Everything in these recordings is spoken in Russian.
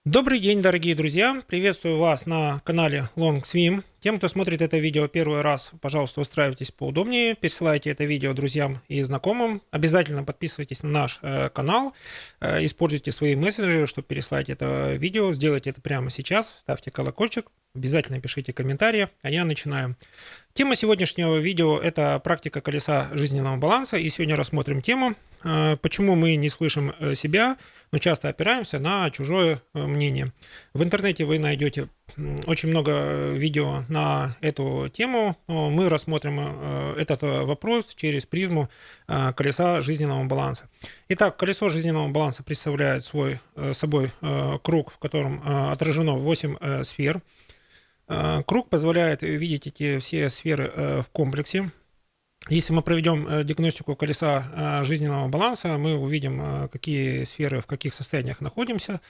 Добрый день, дорогие друзья! Приветствую вас на канале Long Swim. Тем, кто смотрит это видео первый раз, пожалуйста, устраивайтесь поудобнее, пересылайте это видео друзьям и знакомым. Обязательно подписывайтесь на наш канал, используйте свои мессенджеры, чтобы переслать это видео. Сделайте это прямо сейчас, ставьте колокольчик, обязательно пишите комментарии, а я начинаю. Тема сегодняшнего видео – это практика колеса жизненного баланса, и сегодня рассмотрим тему, почему мы не слышим себя, но часто опираемся на чужое мнение. В интернете вы найдете очень много видео на эту тему. Мы рассмотрим этот вопрос через призму колеса жизненного баланса. Итак, колесо жизненного баланса представляет собой круг, в котором отражено 8 сфер. Круг позволяет видеть эти все сферы в комплексе. Если мы проведем диагностику колеса жизненного баланса, мы увидим, какие сферы в каких состояниях находятся.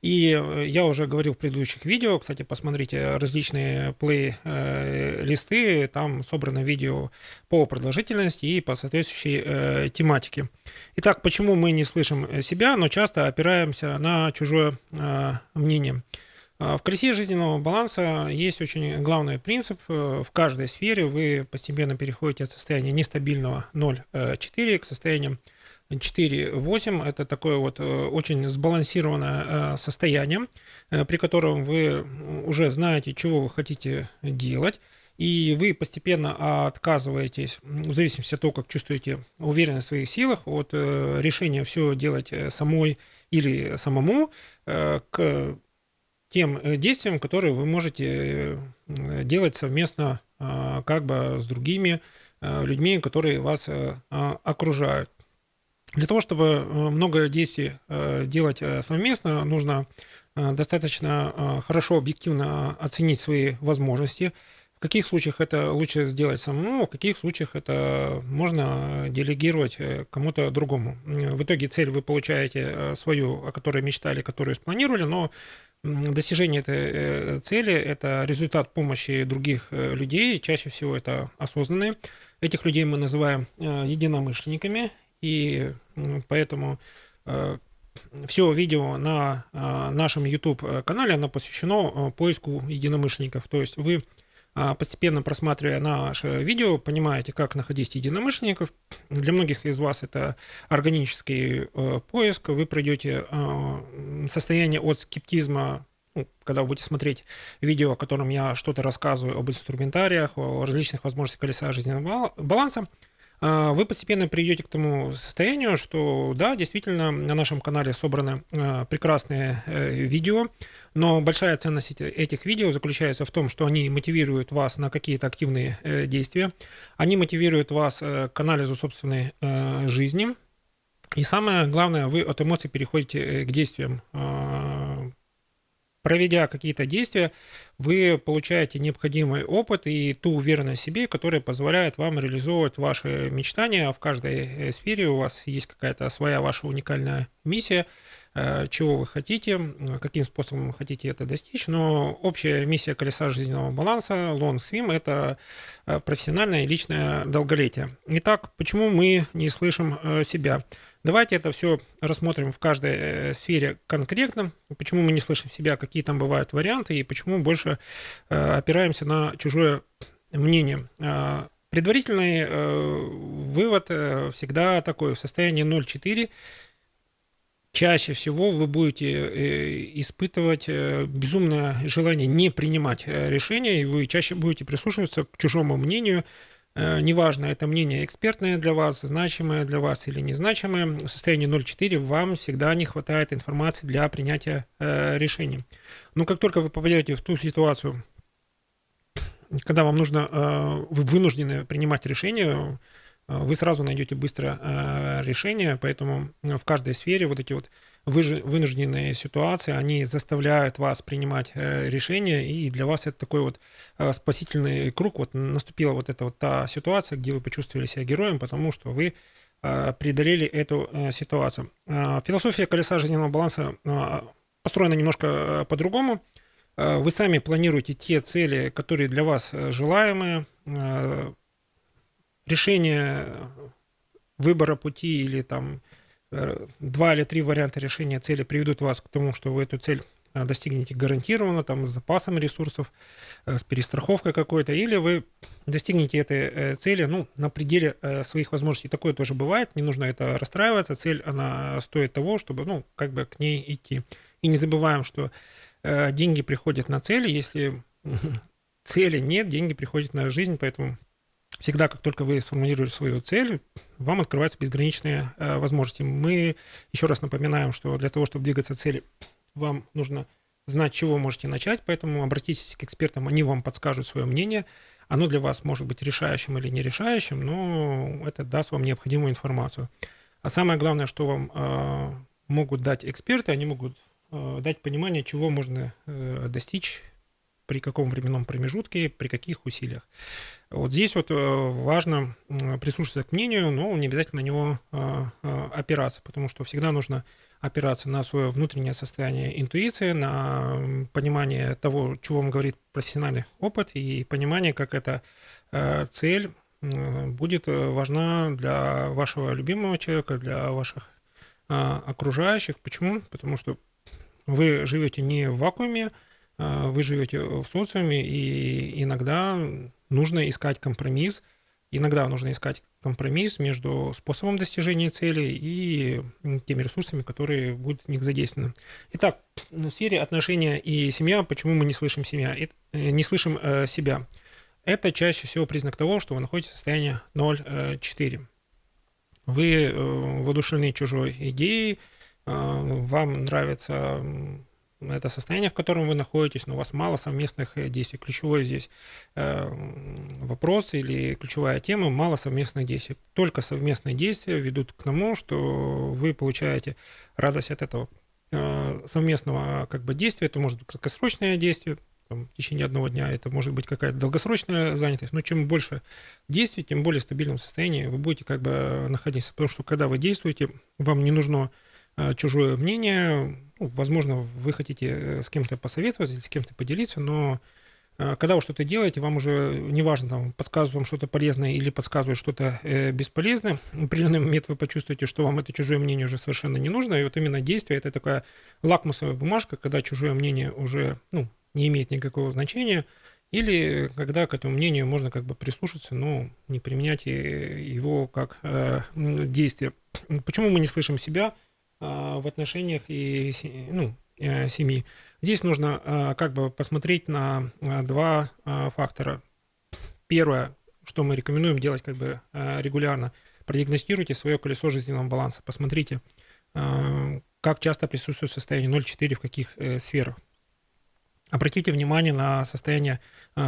И я уже говорил в предыдущих видео, кстати, посмотрите различные плей-листы, там собрано видео по продолжительности и по соответствующей тематике. Итак, почему мы не слышим себя, но часто опираемся на чужое мнение? В колесе жизненного баланса есть очень главный принцип. В каждой сфере вы постепенно переходите от состояния нестабильного 0,4 к состоянию 4,8. Это такое вот очень сбалансированное состояние, при котором вы уже знаете, чего вы хотите делать. И вы постепенно отказываетесь, в зависимости от того, как чувствуете уверенность в своих силах, от решения все делать самой или самому, к тем действиям, которые вы можете делать совместно как бы с другими людьми, которые вас окружают. Для того, чтобы много действий делать совместно, нужно достаточно хорошо, объективно оценить свои возможности. В каких случаях это лучше сделать самому, в каких случаях это можно делегировать кому-то другому. В итоге цель вы получаете свою, о которой мечтали, которую спланировали, но достижение этой цели – это результат помощи других людей, чаще всего это осознанные. Этих людей мы называем единомышленниками, и поэтому все видео на нашем YouTube-канале оно посвящено поиску единомышленников. То есть вы, постепенно просматривая наше видео, понимаете, как находить единомышленников. Для многих из вас это органический поиск. Вы пройдете состояние от скептизма, когда вы будете смотреть видео, в котором я что-то рассказываю об инструментариях, о различных возможностях колеса жизненного баланса. Вы постепенно придете к тому состоянию, что да, действительно, на нашем канале собраны прекрасные видео, но большая ценность этих видео заключается в том, что они мотивируют вас на какие-то активные действия, они мотивируют вас к анализу собственной жизни, и самое главное, вы от эмоций переходите к действиям. Проведя какие-то действия, вы получаете необходимый опыт и ту уверенность в себе, которая позволяет вам реализовывать ваши мечтания. В каждой сфере у вас есть какая-то своя ваша уникальная миссия, чего вы хотите, каким способом вы хотите это достичь. Но общая миссия колеса жизненного баланса Long Swim – это профессиональное и личное долголетие. Итак, почему мы не слышим себя? Давайте это все рассмотрим в каждой сфере конкретно. Почему мы не слышим себя, какие там бывают варианты и почему больше опираемся на чужое мнение. Предварительный вывод всегда такой: в состоянии 0,4 чаще всего вы будете испытывать безумное желание не принимать решения, и вы чаще будете прислушиваться к чужому мнению. Неважно, это мнение экспертное для вас, значимое для вас или незначимое, в состоянии 0,4 вам всегда не хватает информации для принятия решений. Но как только вы попадете в ту ситуацию, когда вам нужно, вы вынуждены принимать решение, вы сразу найдете быстро решение, поэтому в каждой сфере вот эти вот вынужденные ситуации, они заставляют вас принимать решения, и для вас это такой вот спасительный круг. Вот наступила вот эта вот та ситуация, где вы почувствовали себя героем, потому что вы преодолели эту ситуацию. Философия колеса жизненного баланса построена немножко по-другому. Вы сами планируете те цели, которые для вас желаемые. Решение выбора пути или там 2 или 3 варианта решения цели приведут вас к тому, что вы эту цель достигнете гарантированно, там, с запасом ресурсов, с перестраховкой какой-то, или вы достигнете этой цели, ну, на пределе своих возможностей. Такое тоже бывает, не нужно это расстраиваться. Цель, она стоит того, чтобы, ну, как бы к ней идти. И не забываем, что деньги приходят на цели, если цели нет, деньги приходят на жизнь, поэтому всегда, как только вы сформулируете свою цель, вам открываются безграничные возможности. Мы еще раз напоминаем, что для того, чтобы двигаться к цели, вам нужно знать, с чего можете начать, поэтому обратитесь к экспертам, они вам подскажут свое мнение. Оно для вас может быть решающим или не решающим, но это даст вам необходимую информацию. А самое главное, что вам могут дать эксперты, они могут дать понимание, чего можно достичь, при каком временном промежутке, при каких усилиях. Вот здесь вот важно прислушаться к мнению, но не обязательно на него опираться, потому что всегда нужно опираться на свое внутреннее состояние интуиции, на понимание того, чего вам говорит профессиональный опыт, и понимание, как эта цель будет важна для вашего любимого человека, для ваших окружающих. Почему? Потому что вы живете не в вакууме, вы живете в социуме, и иногда нужно искать компромисс. Иногда нужно искать компромисс между способом достижения цели и теми ресурсами, которые будут в них задействованы. Итак, в сфере отношения и семья, почему мы не слышим не слышим себя? Это чаще всего признак того, что вы находитесь в состоянии 0,4. Вы воодушевлены чужой идеей, вам нравится это состояние, в котором вы находитесь, но у вас мало совместных действий. Ключевой здесь вопрос или ключевая тема – мало совместных действий. Только совместные действия ведут к тому, что вы получаете радость от этого совместного как бы действия. Это может быть краткосрочное действие, там, в течение одного дня, это может быть какая-то долгосрочная занятость, но чем больше действий, тем более стабильном состоянии вы будете как бы находиться. Потому что когда вы действуете, вам не нужно чужое мнение. Ну, возможно, вы хотите с кем-то посоветоваться, с кем-то поделиться, но когда вы что-то делаете, вам уже не важно, там, подсказывают вам что-то полезное или подсказывают что-то бесполезное. В определенный момент вы почувствуете, что вам это чужое мнение уже совершенно не нужно. И вот именно действие – это такая лакмусовая бумажка, когда чужое мнение уже не имеет никакого значения, или когда к этому мнению можно как бы прислушаться, но не применять его как действие. Почему мы не слышим себя в отношениях и семьи? Здесь нужно как бы посмотреть на два фактора. Первое, что мы рекомендуем делать как бы регулярно, продиагностируйте свое колесо жизненного баланса, посмотрите, как часто присутствует состояние 0,4 в каких сферах. Обратите внимание на состояние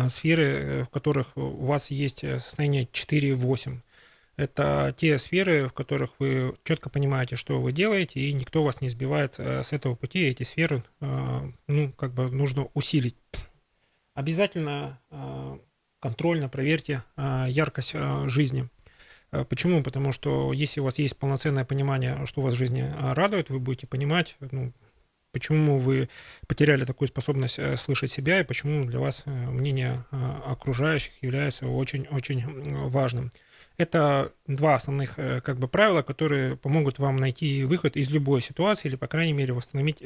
сферы, в которых у вас есть состояние 4,8. Это те сферы, в которых вы четко понимаете, что вы делаете, и никто вас не сбивает с этого пути. Эти сферы, как бы нужно усилить. Обязательно контрольно проверьте яркость жизни. Почему? Потому что если у вас есть полноценное понимание, что вас в жизни радует, вы будете понимать, почему вы потеряли такую способность слышать себя, и почему для вас мнение окружающих является очень-очень важным. Это два основных как бы правила, которые помогут вам найти выход из любой ситуации или, по крайней мере, восстановить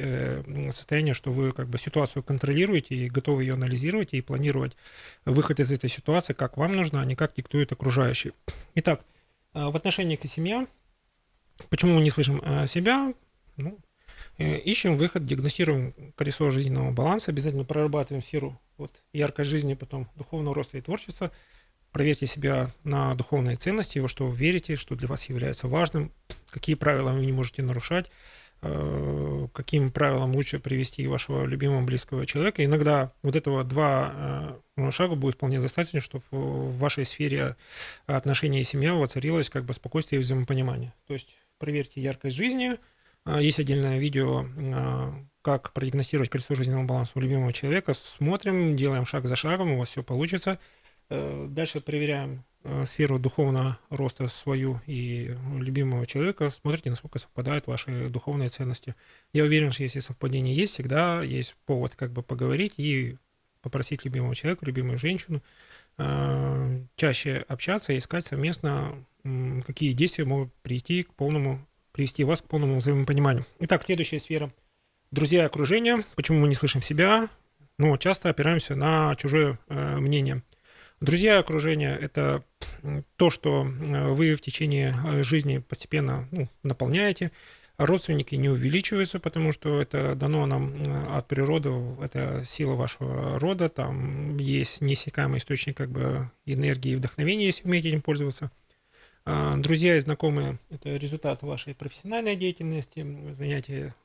состояние, что вы как бы ситуацию контролируете и готовы ее анализировать и планировать выход из этой ситуации, как вам нужно, а не как диктуют окружающие. Итак, в отношениях к семье, почему мы не слышим себя? Ищем выход, диагностируем колесо жизненного баланса, обязательно прорабатываем сферу яркой жизни, потом духовного роста и творчества. Проверьте себя на духовные ценности, во что вы верите, что для вас является важным, какие правила вы не можете нарушать, каким правилам лучше привести вашего любимого близкого человека. Иногда вот этого два шага будет вполне достаточно, чтобы в вашей сфере отношений и семья воцарилось как бы спокойствие и взаимопонимание. То есть проверьте яркость жизни. Есть отдельное видео, как продиагностировать колесо жизненного баланса у любимого человека. Смотрим, делаем шаг за шагом, у вас все получится. Дальше проверяем сферу духовного роста свою и любимого человека. Смотрите, насколько совпадают ваши духовные ценности. Я уверен, что если совпадение есть, всегда есть повод как бы поговорить и попросить любимого человека, любимую женщину чаще общаться и искать совместно, какие действия могут прийти к полному привести вас к полному взаимопониманию. Итак, следующая сфера. Друзья и окружение. Почему мы не слышим себя? Ну, часто опираемся на чужое мнение. Друзья и окружение – это то, что вы в течение жизни постепенно наполняете. Родственники не увеличиваются, потому что это дано нам от природы, это сила вашего рода, там есть неиссякаемый источник энергии и вдохновения, если умеете этим пользоваться. Друзья и знакомые – это результат вашей профессиональной деятельности, занятия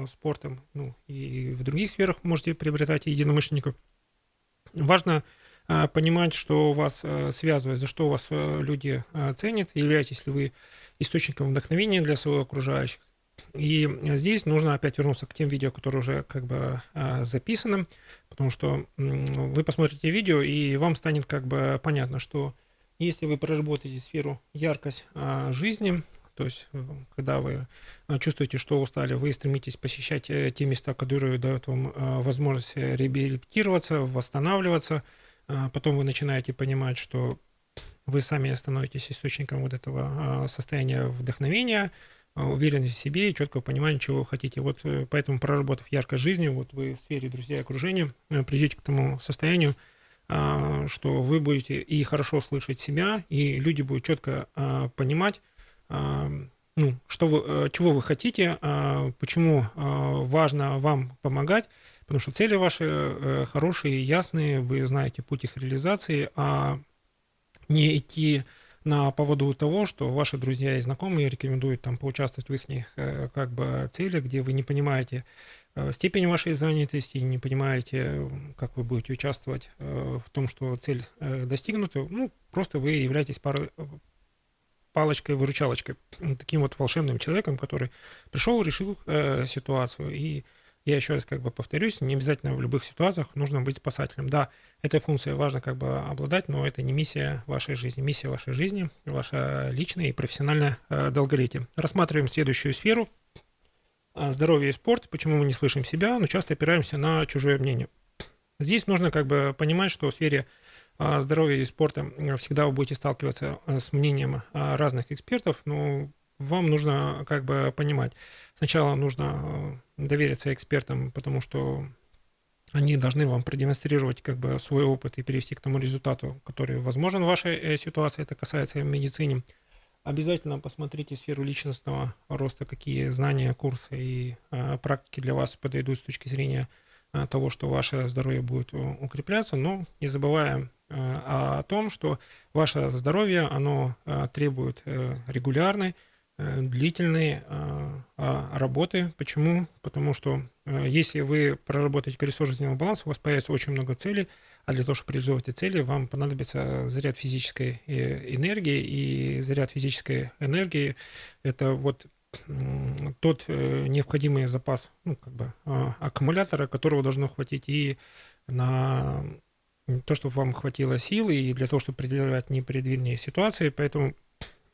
спортом, и в других сферах можете приобретать единомышленников. Важно понимать, что вас связывает, за что вас люди ценят, являетесь ли вы источником вдохновения для своих окружающих. И здесь нужно опять вернуться к тем видео, которые уже записаны, потому что вы посмотрите видео, и вам станет понятно, что если вы проработаете сферу яркость жизни, то есть когда вы чувствуете, что устали, вы стремитесь посещать те места, которые дают вам возможность реабилитироваться, восстанавливаться, потом вы начинаете понимать, что вы сами становитесь источником вот этого состояния вдохновения, уверенности в себе и четкого понимания, чего вы хотите. Вот поэтому, проработав яркость жизни, вот вы в сфере друзья и окружения придете к тому состоянию, что вы будете и хорошо слышать себя, и люди будут четко понимать, чего вы хотите, почему важно вам помогать, потому что цели ваши хорошие, ясные, вы знаете путь их реализации, а не идти на поводу того, что ваши друзья и знакомые рекомендуют поучаствовать в их целях, где вы не понимаете степень вашей занятости, не понимаете, как вы будете участвовать в том, что цель достигнута. Просто вы являетесь палочкой-выручалочкой, таким вот волшебным человеком, который пришел, решил ситуацию. И я еще раз повторюсь, не обязательно в любых ситуациях нужно быть спасателем. Да, этой функцией важно обладать, но это не миссия вашей жизни. Миссия вашей жизни, ваше личное и профессиональное долголетие. Рассматриваем следующую сферу. Здоровье и спорт. Почему мы не слышим себя, но часто опираемся на чужое мнение. Здесь нужно понимать, что в сфере здоровья и спорта всегда вы будете сталкиваться с мнением разных экспертов, но вам нужно понимать. Сначала нужно довериться экспертам, потому что они должны вам продемонстрировать свой опыт и перевести к тому результату, который возможен в вашей ситуации. Это касается медицины. Обязательно посмотрите сферу личностного роста, какие знания, курсы и практики для вас подойдут с точки зрения того, что ваше здоровье будет укрепляться, но не забываем о том, что ваше здоровье, оно требует регулярной, длительной работы. Почему? Потому что если вы проработаете колесо жизненного баланса, у вас появится очень много целей, а для того, чтобы реализовать эти цели, вам понадобится заряд физической энергии, и заряд физической энергии – это вот тот необходимый запас аккумулятора, которого должно хватить и на то, чтобы вам хватило сил, и для того, чтобы преодолевать непредвиденные ситуации. Поэтому,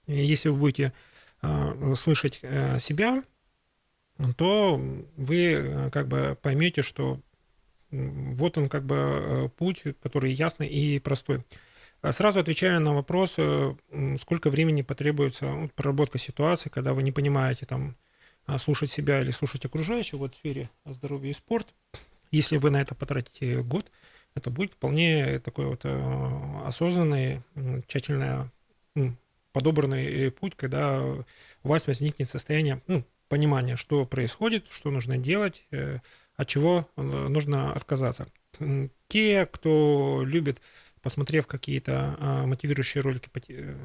если вы будете слышать себя, то вы поймете, что вот он путь, который ясный и простой. Сразу отвечаю на вопрос, сколько времени потребуется проработка ситуации, когда вы не понимаете слушать себя или слушать окружающих в сфере здоровья и спорта. Если вы на это потратите год, это будет вполне такой осознанный, тщательно подобранный путь, когда у вас возникнет состояние понимания, что происходит, что нужно делать, от чего нужно отказаться. Те, кто любит, посмотрев какие-то мотивирующие ролики,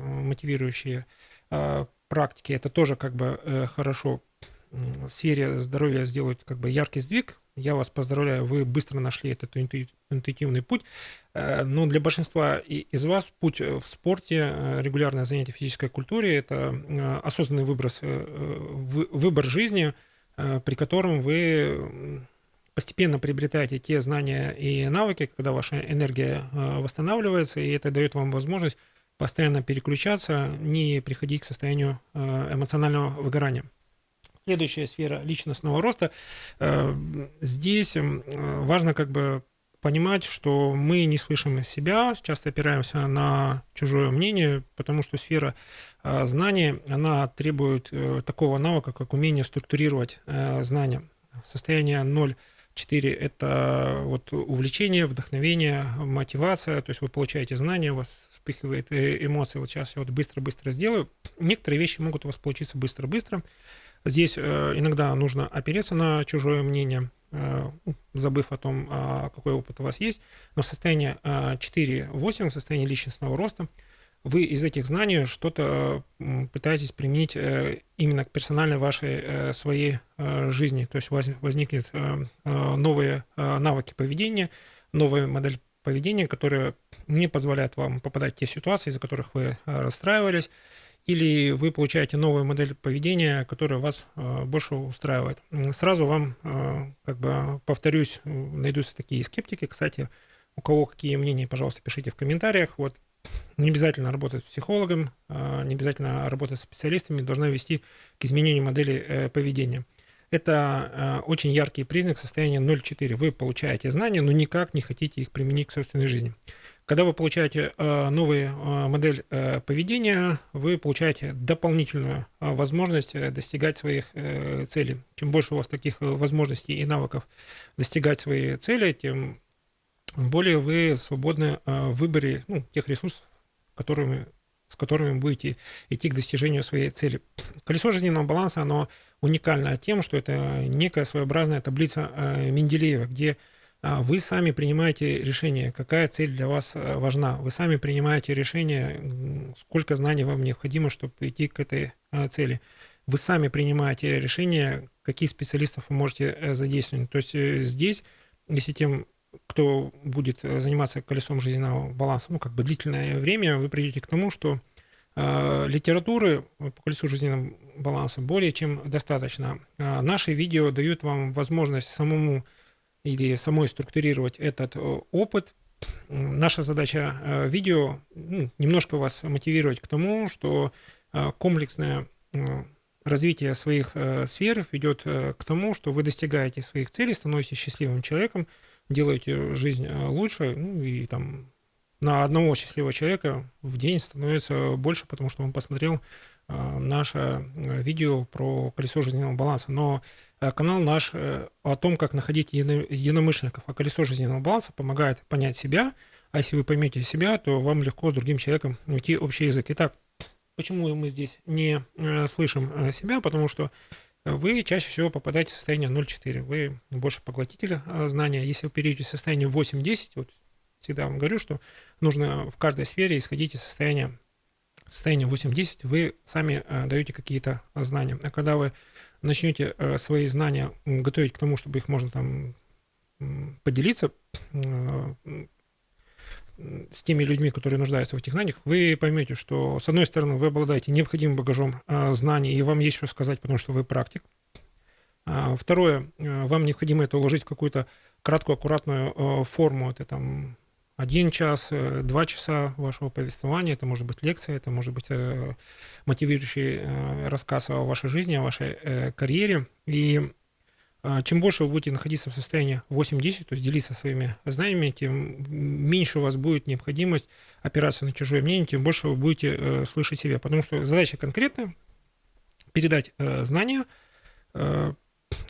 мотивирующие практики, это тоже хорошо. В сфере здоровья сделать яркий сдвиг. Я вас поздравляю, вы быстро нашли этот интуитивный путь. Но для большинства из вас путь в спорте, регулярное занятие физической культуре – это осознанный выбор жизни, при котором вы постепенно приобретаете те знания и навыки, когда ваша энергия восстанавливается, и это дает вам возможность постоянно переключаться, не приходить к состоянию эмоционального выгорания. Следующая сфера личностного роста. Здесь важно понимать, что мы не слышим себя, часто опираемся на чужое мнение, потому что сфера знаний, она требует такого навыка, как умение структурировать знания. Состояние 0,4 – это вот увлечение, вдохновение, мотивация, то есть вы получаете знания, у вас вспыхивает эмоции, вот сейчас я вот быстро-быстро сделаю. Некоторые вещи могут у вас получиться быстро-быстро. Здесь иногда нужно опереться на чужое мнение, забыв о том, какой опыт у вас есть. Но состояние 4-8, состояние личностного роста, вы из этих знаний что-то пытаетесь применить именно к персональной вашей своей жизни. То есть у вас возникнет новые навыки поведения, новая модель поведения, которая не позволяет вам попадать в те ситуации, из-за которых вы расстраивались, или вы получаете новую модель поведения, которая вас больше устраивает. Сразу вам, как бы повторюсь, найдутся такие скептики. Кстати, у кого какие мнения, пожалуйста, пишите в комментариях. Вот. Не обязательно работать с психологом, не обязательно работать с специалистами, должна вести к изменению модели поведения. Это очень яркий признак состояния 0,4. Вы получаете знания, но никак не хотите их применить к собственной жизни. Когда вы получаете новую модель поведения, вы получаете дополнительную возможность достигать своих целей. Чем больше у вас таких возможностей и навыков достигать свои цели, тем более вы свободны в выборе тех ресурсов, с которыми будете идти к достижению своей цели. Колесо жизненного баланса, оно уникально тем, что это некая своеобразная таблица Менделеева, где вы сами принимаете решение, какая цель для вас важна. Вы сами принимаете решение, сколько знаний вам необходимо, чтобы идти к этой цели. Вы сами принимаете решение, каких специалистов вы можете задействовать. То есть здесь, если тем, кто будет заниматься колесом жизненного баланса, длительное время, вы придете к тому, что литературы по колесу жизненного баланса более чем достаточно. Наши видео дают вам возможность самому или самой структурировать этот опыт. Наша задача видео немножко вас мотивировать к тому, что комплексное развитие своих сфер ведет к тому, что вы достигаете своих целей, становитесь счастливым человеком, делаете жизнь лучше, и на одного счастливого человека в день становится больше, потому что он посмотрел наше видео про колесо жизненного баланса. Но канал наш о том, как находить единомышленников. А колесо жизненного баланса помогает понять себя, а если вы поймете себя, то вам легко с другим человеком найти общий язык. Итак, почему мы здесь не слышим себя? Потому что вы чаще всего попадаете в состояние 0,4. Вы больше поглотитель знания. Если вы перейдете в состояние 8-10, вот всегда вам говорю, что нужно в каждой сфере исходить из состояния 8-10, вы сами даете какие-то знания. А когда вы начнете свои знания готовить к тому, чтобы их можно поделиться с теми людьми, которые нуждаются в этих знаниях, вы поймете, что, с одной стороны, вы обладаете необходимым багажом знаний, и вам есть что сказать, потому что вы практик. Второе, вам необходимо это уложить в какую-то краткую, аккуратную форму. Это 1 час, 2 часа вашего повествования, это может быть лекция, это может быть мотивирующий рассказ о вашей жизни, о вашей карьере. И чем больше вы будете находиться в состоянии 8-10, то есть делиться своими знаниями, тем меньше у вас будет необходимость опираться на чужое мнение, тем больше вы будете слышать себя. Потому что задача конкретная – передать знания.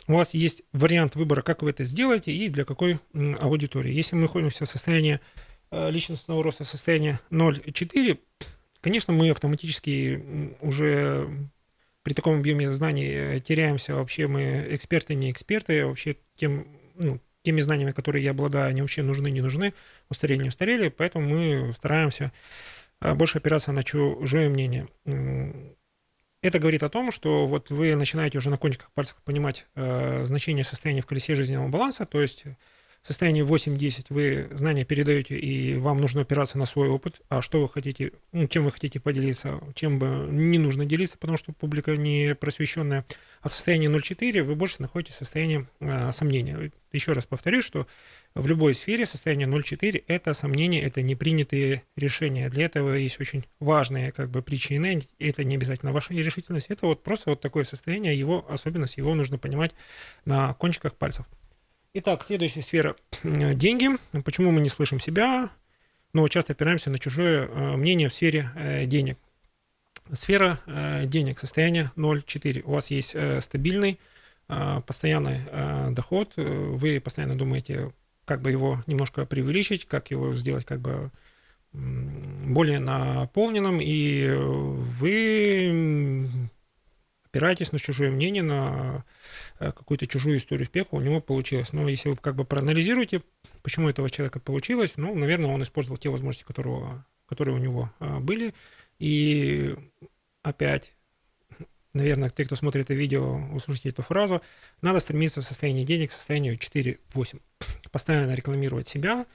У вас есть вариант выбора, как вы это сделаете и для какой аудитории. Если мы находимся в состоянии личностного роста, состояние 0,4, конечно, мы автоматически уже при таком объеме знаний теряемся. Вообще мы эксперты, не эксперты. Вообще теми знаниями, которые я обладаю, они вообще нужны, не нужны, устарели, не устарели. Поэтому мы стараемся больше опираться на чужое мнение. Это говорит о том, что вот вы начинаете уже на кончиках пальцев понимать значение состояния в колесе жизненного баланса, то есть в состоянии 8-10 вы знания передаете, и вам нужно опираться на свой опыт, а что вы хотите, чем вы хотите поделиться, чем бы не нужно делиться, потому что публика не просвещенная, а в состоянии 0,4 вы больше находитесь в состоянии сомнения. Еще раз повторюсь, что в любой сфере состояние 0,4 – это сомнения, это непринятые решения. Для этого есть очень важные причины, это не обязательно ваша решительность, это просто такое состояние, его особенность, его нужно понимать на кончиках пальцев. Итак, следующая сфера деньги. Почему мы не слышим себя, но часто опираемся на чужое мнение в сфере денег. Сфера денег, состояние 0,4. У вас есть стабильный, постоянный доход. Вы постоянно думаете, как бы его немножко преувеличить, как его сделать как бы более наполненным, и вы опираетесь на чужое мнение, на какую-то чужую историю успеха, у него получилось. Но если вы как бы проанализируете, почему этого человека получилось, ну, наверное, он использовал те возможности, которые у него были. И опять, наверное, те, кто смотрит это видео, услышите эту фразу, надо стремиться в состоянии денег к состоянию 4-8. Постоянно рекламировать себя,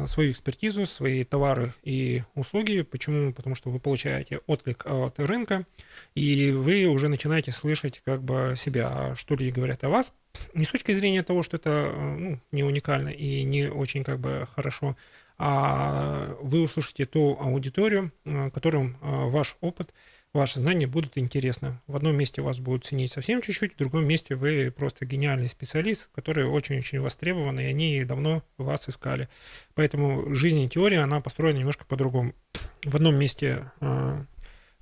свою экспертизу, свои товары и услуги. Почему? Потому что вы получаете отклик от рынка, и вы уже начинаете слышать как бы себя, что люди говорят о вас. Не с точки зрения того, что это не уникально и не очень как бы хорошо, а вы услышите ту аудиторию, которым ваш опыт, ваши знания будут интересны. В одном месте вас будут ценить совсем чуть-чуть, в другом месте вы просто гениальный специалист, который очень-очень востребован, и они давно вас искали. Поэтому жизнь и теория, она построена немножко по-другому. В одном месте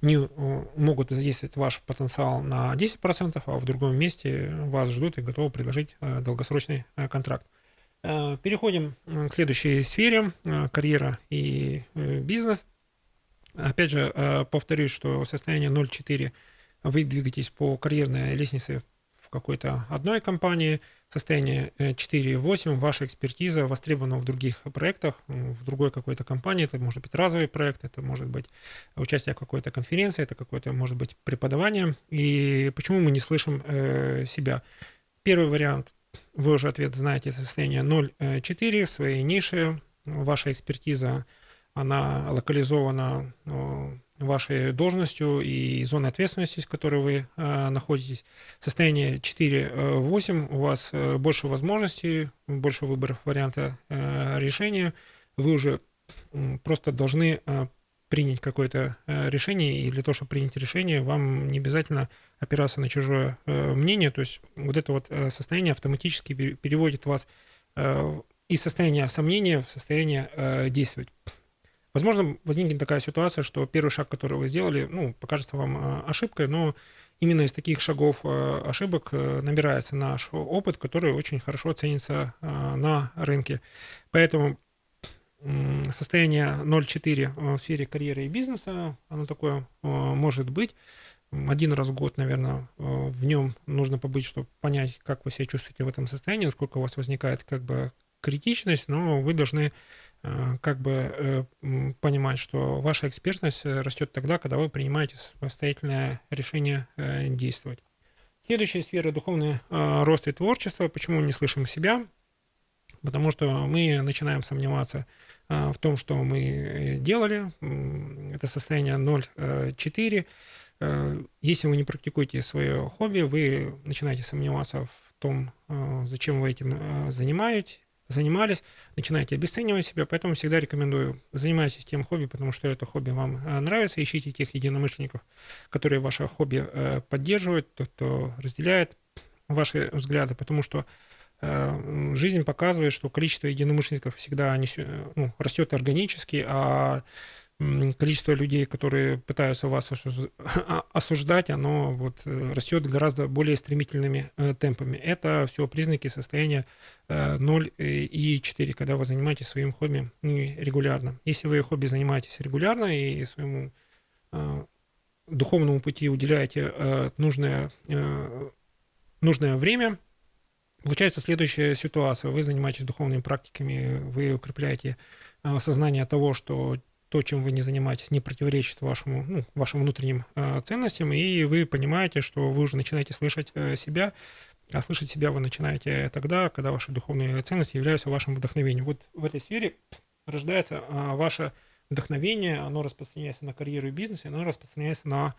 не могут задействовать ваш потенциал на 10%, а в другом месте вас ждут и готовы предложить долгосрочный контракт. Переходим к следующей сфере, карьера и бизнес. Опять же, повторюсь, что состояние 0,4 вы двигаетесь по карьерной лестнице в какой-то одной компании, состояние 4,8 ваша экспертиза востребована в других проектах, в другой какой-то компании, это может быть разовый проект, это может быть участие в какой-то конференции, это какое-то может быть преподавание. И почему мы не слышим себя? Первый вариант, вы уже ответ знаете, состояние 0,4 в своей нише, ваша экспертиза, она локализована вашей должностью и зоной ответственности, в которой вы находитесь. Состояние 4-8, у вас больше возможностей, больше выборов варианта решения. Вы уже просто должны принять какое-то решение, и для того, чтобы принять решение, вам не обязательно опираться на чужое мнение. То есть вот это вот состояние автоматически переводит вас из состояния сомнения в состояние действовать. Возможно, возникнет такая ситуация, что первый шаг, который вы сделали, покажется вам ошибкой, но именно из таких шагов ошибок набирается наш опыт, который очень хорошо ценится на рынке. Поэтому состояние 0,4 в сфере карьеры и бизнеса, оно такое может быть. Один раз в год, наверное, в нем нужно побыть, чтобы понять, как вы себя чувствуете в этом состоянии, насколько у вас возникает как бы критичность, но вы должны как бы понимать, что ваша экспертность растет тогда, когда вы принимаете самостоятельное решение действовать. Следующая сфера — духовный рост и творчество. Почему не слышим себя? Потому что мы начинаем сомневаться в том, что мы делали. Это состояние 0,4. Если вы не практикуете свое хобби, вы начинаете сомневаться в том, зачем вы этим занимались, начинаете обесценивать себя, поэтому всегда рекомендую: занимайтесь тем хобби, потому что это хобби вам нравится, ищите тех единомышленников, которые ваше хобби поддерживают, тот, кто разделяет ваши взгляды, потому что жизнь показывает, что количество единомышленников всегда растет органически, а количество людей, которые пытаются вас осуждать, оно растет гораздо более стремительными темпами. Это все признаки состояния 0,4, когда вы занимаетесь своим хобби регулярно. Если вы хобби занимаетесь регулярно и своему духовному пути уделяете нужное время, получается следующая ситуация. Вы занимаетесь духовными практиками, вы укрепляете осознание того, что то, чем вы не занимаетесь, не противоречит вашим внутренним ценностям, и вы понимаете, что вы уже начинаете слышать себя, а слышать себя вы начинаете тогда, когда ваши духовные ценности являются вашим вдохновением. Вот в этой сфере рождается ваше вдохновение, оно распространяется на карьеру и бизнес, оно распространяется на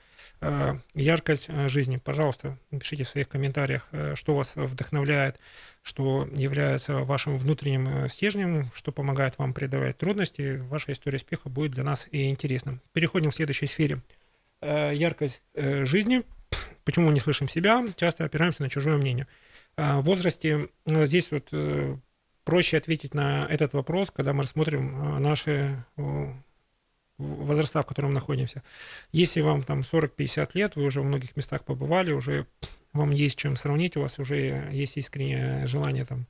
яркость жизни. Пожалуйста, напишите в своих комментариях, что вас вдохновляет, что является вашим внутренним стержнем, что помогает вам преодолевать трудности. Ваша история успеха будет для нас и интересна. Переходим к следующей сфере. Яркость жизни. Почему мы не слышим себя? Часто опираемся на чужое мнение. возрасте здесь вот проще ответить на этот вопрос, когда мы рассмотрим наши возраста, в котором мы находимся. Если вам там 40-50 лет, вы уже в многих местах побывали, уже вам есть чем сравнить, у вас уже есть искреннее желание там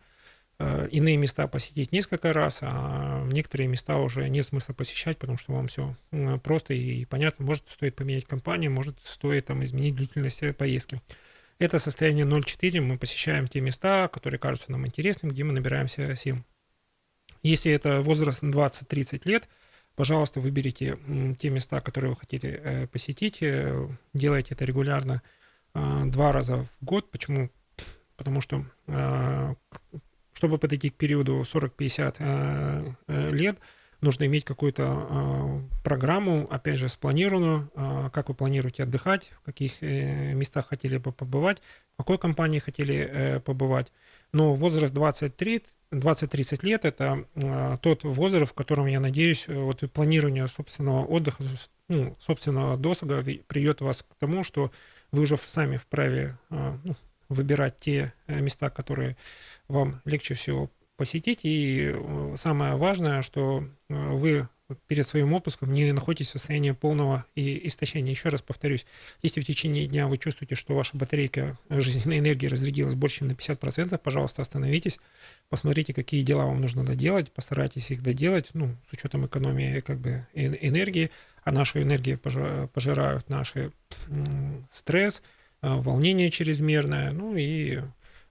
иные места посетить несколько раз, а некоторые места уже нет смысла посещать, потому что вам все просто и понятно. Может, стоит поменять компанию, может, стоит там изменить длительность поездки. Это состояние 0,4. Мы посещаем те места, которые кажутся нам интересными, где мы набираемся сил. Если это возраст 20-30 лет, пожалуйста, выберите те места, которые вы хотите посетить. Делайте это регулярно 2 раза в год. Почему? Потому что чтобы подойти к периоду 40-50 лет, нужно иметь какую-то программу, опять же, спланированную, как вы планируете отдыхать, в каких местах хотели бы побывать, в какой компании хотели побывать. Но возраст 20-30 лет – это тот возраст, в котором, я надеюсь, вот планирование собственного отдыха, ну, собственного досуга приведет вас к тому, что вы уже сами вправе выбирать те места, которые вам легче всего посетить. И самое важное, что вы перед своим отпуском не находитесь в состоянии полного истощения. Еще раз повторюсь, если в течение дня вы чувствуете, что ваша батарейка жизненной энергии разрядилась больше, чем на 50%, пожалуйста, остановитесь, посмотрите, какие дела вам нужно доделать, постарайтесь их доделать, ну, с учетом экономии как бы энергии, а нашу энергию пожирают наши стресс, волнение чрезмерное, ну и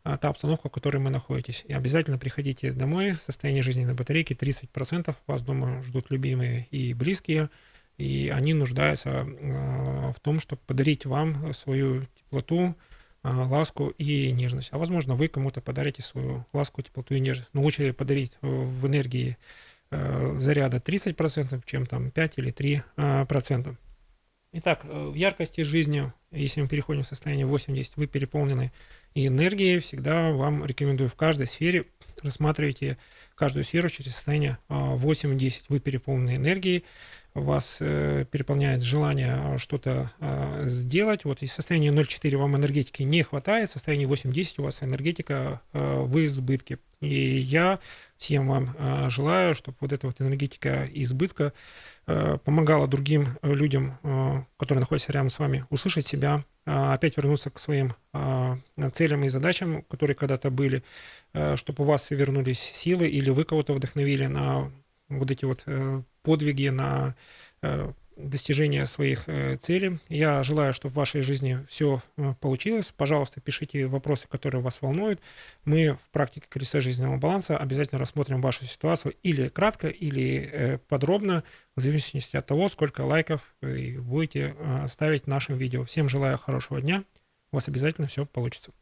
та обстановка, в которой мы находитесь. И обязательно приходите домой в состоянии жизненной батарейки 30%. Вас дома ждут любимые и близкие, и они нуждаются в том, чтобы подарить вам свою теплоту, ласку и нежность. А возможно, вы кому-то подарите свою ласку, теплоту и нежность. Но лучше подарить в энергии заряда 30%, чем там 5 или 3%. Итак, в яркости жизни, если мы переходим в состояние 8-10, вы переполнены энергией, всегда вам рекомендую в каждой сфере рассматривайте каждую сферу через состояние 8-10. Вы переполнены энергией, вас переполняет желание что-то сделать. Вот из состояния 0,4 вам энергетики не хватает, в состоянии 8-10 у вас энергетика в избытке. И я всем вам желаю, чтобы вот эта вот энергетика избытка помогала другим людям, которые находятся рядом с вами, услышать себя, опять вернуться к своим целям и задачам, которые когда-то были, чтобы у вас вернулись силы, или вы кого-то вдохновили на вот эти вот подвиги, на достижение своих целей. Я желаю, чтобы в вашей жизни все получилось. Пожалуйста, пишите вопросы, которые вас волнуют. Мы в практике колеса жизненного баланса обязательно рассмотрим вашу ситуацию или кратко, или подробно, в зависимости от того, сколько лайков вы будете ставить нашим видео. Всем желаю хорошего дня. У вас обязательно все получится.